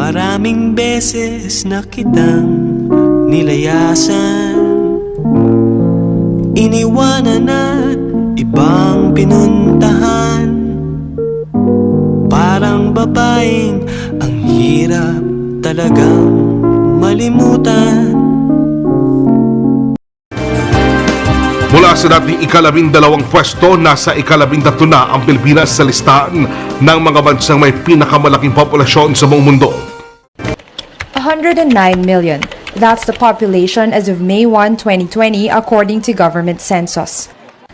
Maraming beses na kitang nilayasan, iniwanan at ibang pinuntahan. Parang babaeng ang hirap talagang malimutan. Mula sa dating ika-12 pwesto, nasa ika-13 na ang Pilipinas sa listahan ng mga bansang may pinakamalaking populasyon sa buong mundo. 109 million. That's the population as of May 1, 2020, according to government census.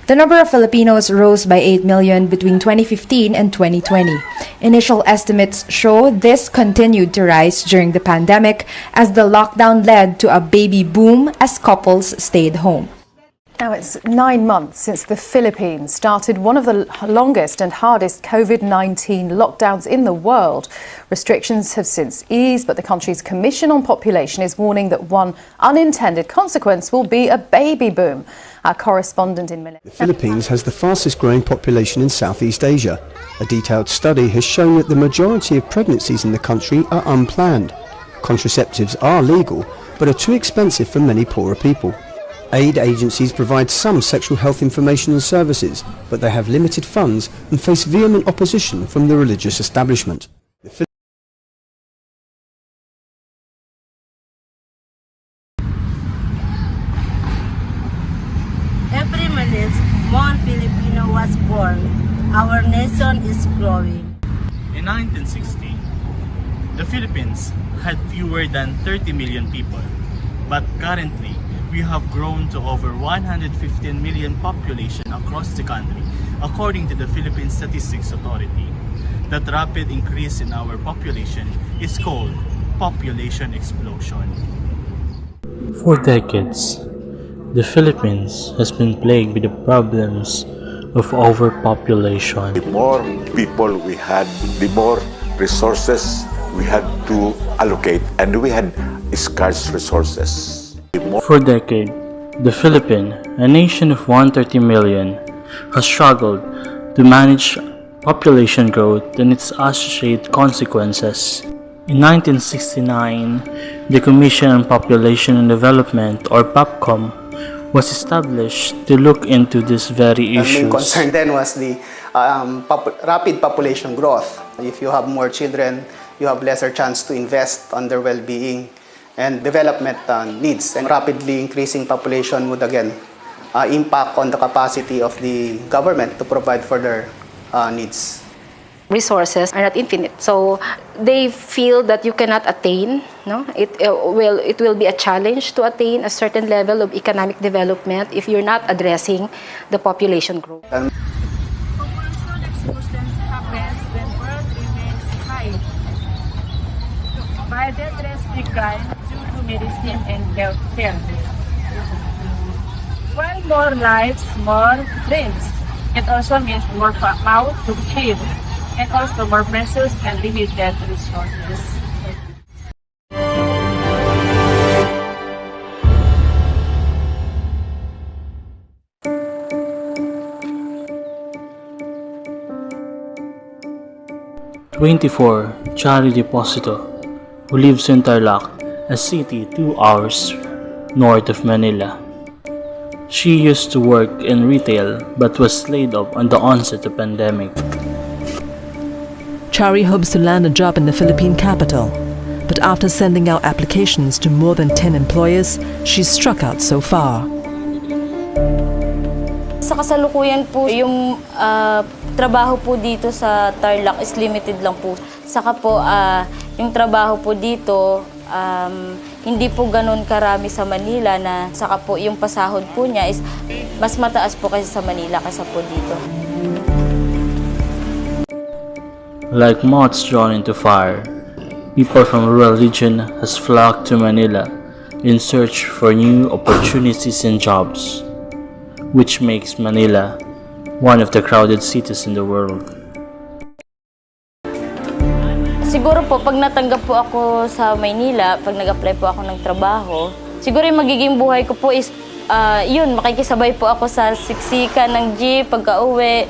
The number of Filipinos rose by 8 million between 2015 and 2020. Initial estimates show this continued to rise during the pandemic as the lockdown led to a baby boom as couples stayed home. Now it's 9 months since the Philippines started one of the longest and hardest COVID-19 lockdowns in the world. Restrictions have since eased, but the country's Commission on Population is warning that one unintended consequence will be a baby boom. Our correspondent in Manila. The Philippines has the fastest growing population in Southeast Asia. A detailed study has shown that the majority of pregnancies in the country are unplanned. Contraceptives are legal, but are too expensive for many poorer people. Aid agencies provide some sexual health information and services, but they have limited funds and face vehement opposition from the religious establishment. Every minute, more Filipino was born. Our nation is growing. In 1960, the Philippines had fewer than 30 million people, but currently, we have grown to over 115 million population across the country, according to the Philippine Statistics Authority. That rapid increase in our population is called population explosion. For decades, the Philippines has been plagued with the problems of overpopulation. The more people we had, the more resources we had to allocate, and we had scarce resources. For a decade, the Philippines, a nation of 130 million, has struggled to manage population growth and its associated consequences. In 1969, the Commission on Population and Development, or POPCOM, was established to look into these very issues. The main concern then was the rapid population growth. If you have more children, you have lesser chance to invest on their well-being and development needs. And rapidly increasing population would again impact on the capacity of the government to provide for their needs. Resources are not infinite, so they feel that you cannot attain. No, it will be a challenge to attain a certain level of economic development if you're not addressing the population growth. Population explosion happens when birth remains high. By death rates decline due to medicine and healthcare. While more lives, more dreams. It also means more mouth to feed, and also more precious and limited resources. Chari Deposito, who lives in Tarlac, a city 2 hours north of Manila. She used to work in retail but was laid off on the onset of the pandemic. Chari hopes to land a job in the Philippine capital, but after sending out applications to more than 10 employers, she's struck out so far. Sa kasalukuyan po, yung trabaho po dito sa Tarlac is limited lang po. Saka po, yung trabaho po dito, hindi po ganun karami sa Manila na saka po yung pasahod po niya is mas mataas po kasi sa Manila kaysa po dito. Like moths drawn into fire, people from rural region has flocked to Manila in search for new opportunities and jobs, which makes Manila one of the crowded cities in the world. Siguro po, pag natanggap po ako sa Maynila, pag nag-apply po ako ng trabaho, siguro yung magiging buhay ko po is, yun, makikisabay po ako sa siksikan ng jeep, pagka-uwi,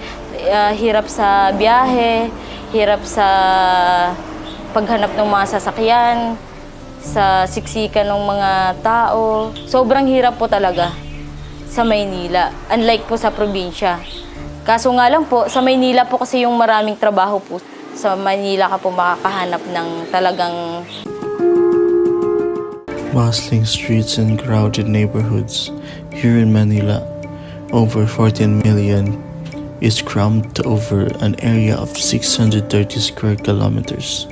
hirap sa biyahe, hirap sa paghanap ng mga sasakyan, sa siksikan ng mga tao. Sobrang hirap po talaga sa Maynila, unlike po sa probinsya. Kaso nga lang po, sa Maynila po kasi yung maraming trabaho po. Sa Maynila ka po makakahanap ng talagang... Bustling streets and crowded neighborhoods here in Manila, over 14 million, is crammed over an area of 630 square kilometers,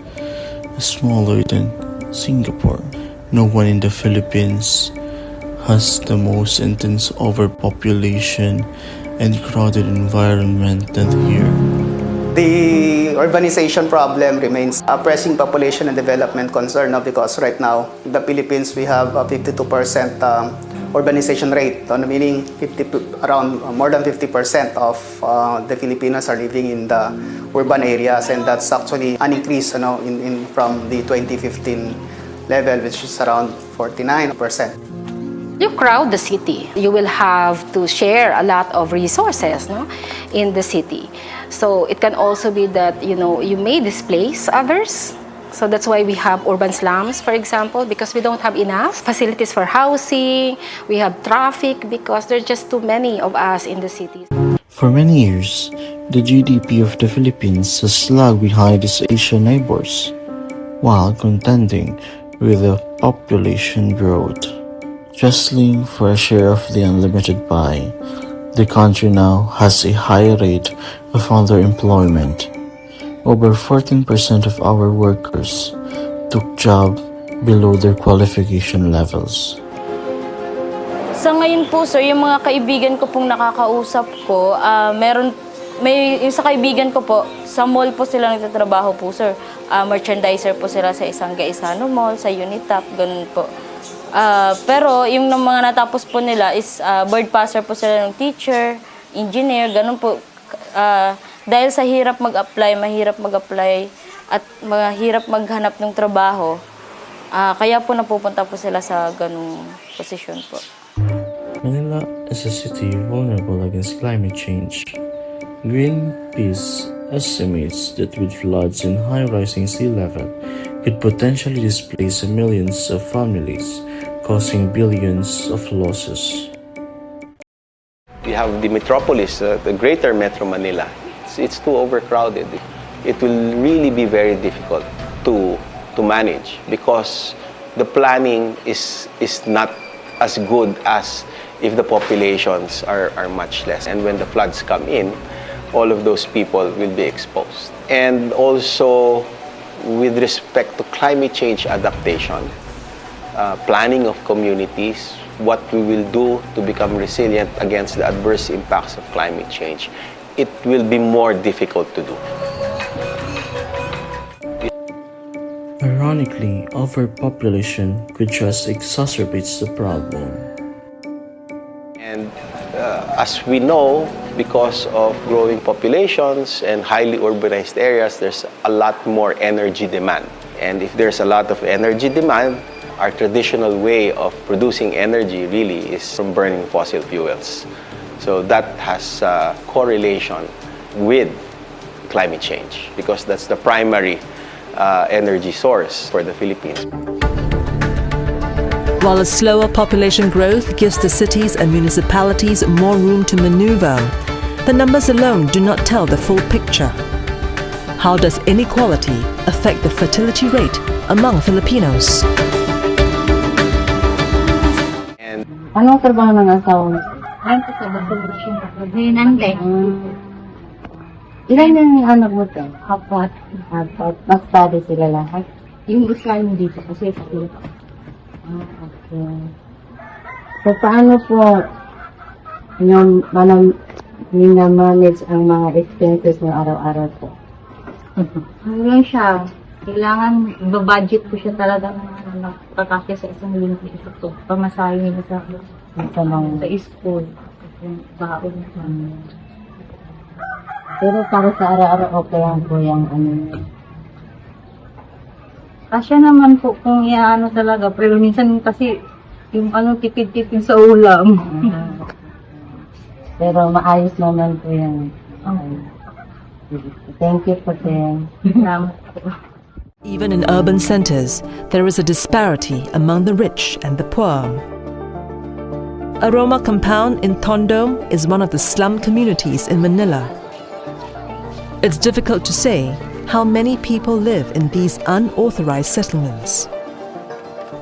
smaller than Singapore. No one in the Philippines has the most intense overpopulation and crowded environment than here. The urbanization problem remains a pressing population and development concern, no? Because right now in the Philippines we have a 52% urbanization rate, meaning around more than 50% of the Filipinos are living in the urban areas, and that's actually an increase from the 2015 level, which is around 49%. You crowd the city. You will have to share a lot of resources, no, in the city. So it can also be that you may displace others. So that's why we have urban slums, for example, because we don't have enough facilities for housing. We have traffic because there's just too many of us in the cities. For many years, the GDP of the Philippines has lagged behind its Asian neighbors, while contending with the population growth. Jostling for a share of the unlimited pie, the country now has a high rate of underemployment. Over 14% of our workers took jobs below their qualification levels. Sa ngayon po, sir, yung mga kaibigan ko pong nakakausap ko, yung sa kaibigan ko po, sa mall po sila nagtatrabaho po, sir. Merchandiser po sila sa isang Gaisano Mall, sa Unitap, ganun po. Pero yung mga natapos po nila is bird passer po sila ng teacher, engineer, ganun po. Dahil sa mahirap mag-apply at mahirap maghanap ng trabaho, kaya po napupunta po sila sa ganung posisyon po. Manila is a city vulnerable against climate change. Greenpeace estimates that with floods and high rising sea level, could potentially displace millions of families, causing billions of losses. We have the metropolis, the greater Metro Manila. It's too overcrowded. It will really be very difficult to manage because the planning is not as good as if the populations are much less. And when the floods come in, all of those people will be exposed. And also, with respect to climate change adaptation, planning of communities, what we will do to become resilient against the adverse impacts of climate change, it will be more difficult to do. Ironically, overpopulation could just exacerbates the problem. And as we know, because of growing populations and highly urbanized areas, there's a lot more energy demand. And if there's a lot of energy demand, our traditional way of producing energy really is from burning fossil fuels. So that has a correlation with climate change because that's the primary energy source for the Philippines. While a slower population growth gives the cities and municipalities more room to maneuver, the numbers alone do not tell the full picture. How does inequality affect the fertility rate among Filipinos? Anong trabaho ng asawa mo? Ayun po sa construction. Nante. Ilan yung anak mo to? Apat. Mag-study sila lahat? Yung gusto mo dito kasi sa Pilipinas. Okay. So, paano po yung minamanage ang mga expenses ng araw-araw po? Ano lang siya? Kailangan, budget po siya talaga nakakasya sa isang linggo ito. Pamasahe niya sa school. Baon. Pero para sa araw-araw, okay lang po yung Kasya naman po kung iaano talaga. Pero minsan kasi yung tipid-tipid sa ulam. Pero maayos naman po yan. Thank you po, Tim. Salamat po. Even in urban centers, there is a disparity among the rich and the poor. Aroma Compound in Tondo is one of the slum communities in Manila. It's difficult to say how many people live in these unauthorized settlements.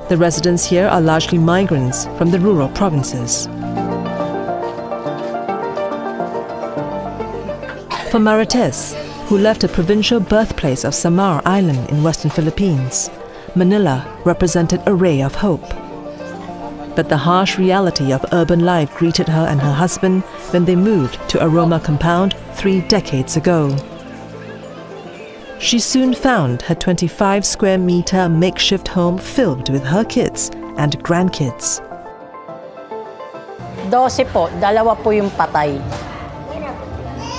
The residents here are largely migrants from the rural provinces. For Marites, who left a provincial birthplace of Samar Island in western Philippines, Manila represented a ray of hope. But the harsh reality of urban life greeted her and her husband when they moved to Aroma Compound 3 decades ago. She soon found her 25 square meter makeshift home filled with her kids and grandkids. 12 po, 2 po yung patay.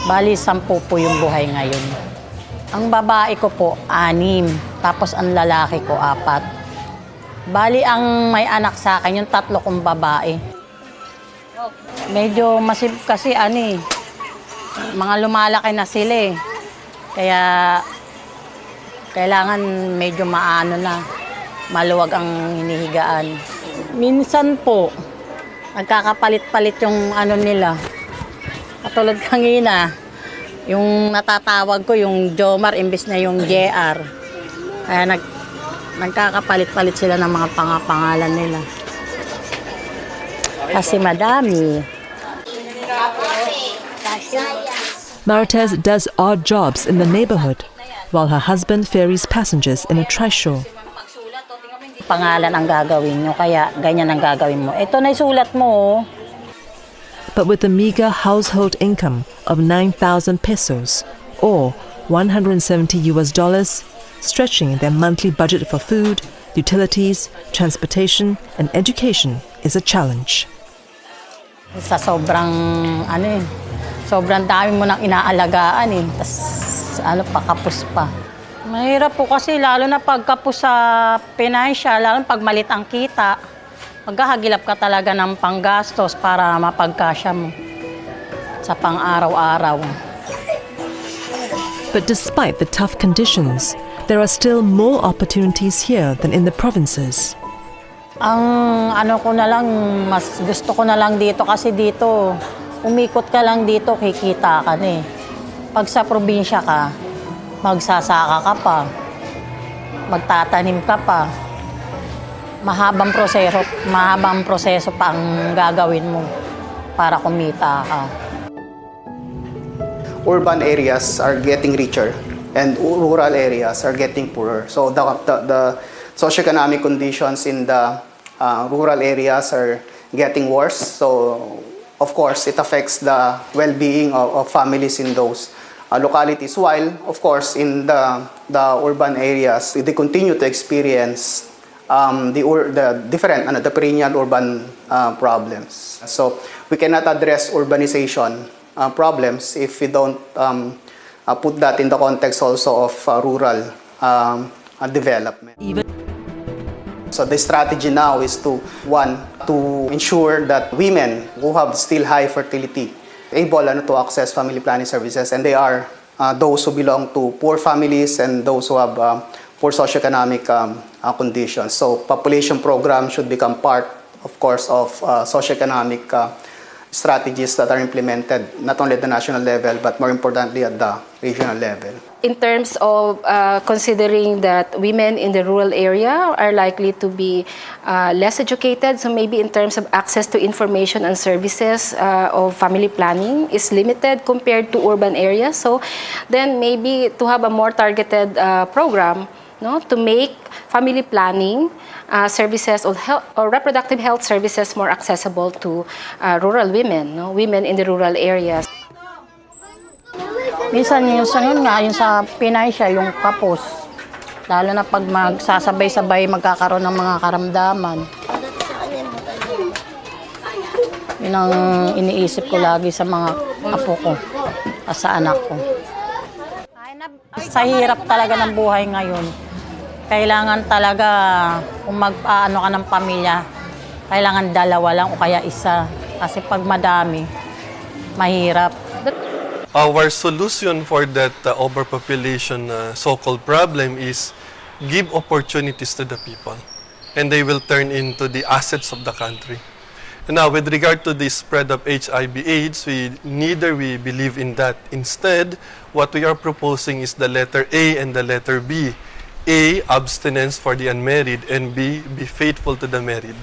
Bali, 10 po yung buhay ngayon. Ang babae ko po, 6. Tapos ang lalaki ko, 4. Bali, ang may anak sa akin, yung 3 kong babae. Medyo masib kasi, mga lumalaki na sila eh. Kaya, kailangan medyo maluwag ang hinihigaan. Minsan po, nagkakapalit-palit yung nila. Katulad kanina, yung natatawag ko, yung Jomar, imbis na yung JR. Kaya nagkakapalit-palit sila ng mga pangalan nila. Kasi madami. Marites does odd jobs in the neighborhood, while her husband ferries passengers in a trishaw. Pangalan ang gagawin nyo, kaya ganyan ang gagawin mo. Ito na isulat mo. But with a meager household income of 9,000 pesos, or $170 stretching their monthly budget for food, utilities, transportation, and education is a challenge. Sa sobrang dami mo nang inaalagaan tas pakapos pa. Mahirap po kasi lalo na pagkapos sa financial, lalo pag malit ang kita, maghahagilap ka talaga ng panggastos para mapagkasya mo sa pang-araw-araw. But despite the tough conditions, there are still more opportunities here than in the provinces. Ang mas gusto ko na lang dito kasi dito, umikot ka lang dito, kikita ka na eh. Pag sa probinsya ka, magsasaka ka pa, magtatanim ka pa. Mahabang proseso pa ang gagawin mo para kumita ka. Urban areas are getting richer and rural areas are getting poorer. So the socioeconomic conditions in the rural areas are getting worse. So of course, it affects the well-being of families in those localities. While, of course, in the urban areas, they continue to experience the perennial urban problems. So we cannot address urbanization problems if we don't put that in the context also of rural development. So the strategy now is to ensure that women who have still high fertility able to access family planning services, and they are those who belong to poor families and those who have poor socioeconomic conditions. So population program should become part, of course, of socioeconomic strategies that are implemented not only at the national level but more importantly at the regional level. In terms of considering that women in the rural area are likely to be less educated, so maybe in terms of access to information and services of family planning is limited compared to urban areas. So then maybe to have a more targeted program, to make family planning services or reproductive health services more accessible to rural women, women in the rural areas. Minsan yun sa financial, yung kapos. Lalo na pag magsasabay-sabay magkakaroon ng mga karamdaman. Yun ang iniisip ko lagi sa mga apo ko at sa anak ko. Sa hirap talaga ng buhay ngayon, kailangan talaga kung mag-aano ka ng pamilya, kailangan 2 lang o kaya 1. Kasi pag madami, mahirap. Our solution for that overpopulation so-called problem is give opportunities to the people, and they will turn into the assets of the country. And now, with regard to the spread of HIV/AIDS, neither we believe in that. Instead, what we are proposing is the letter A and the letter B. A, abstinence for the unmarried, and B, be faithful to the married.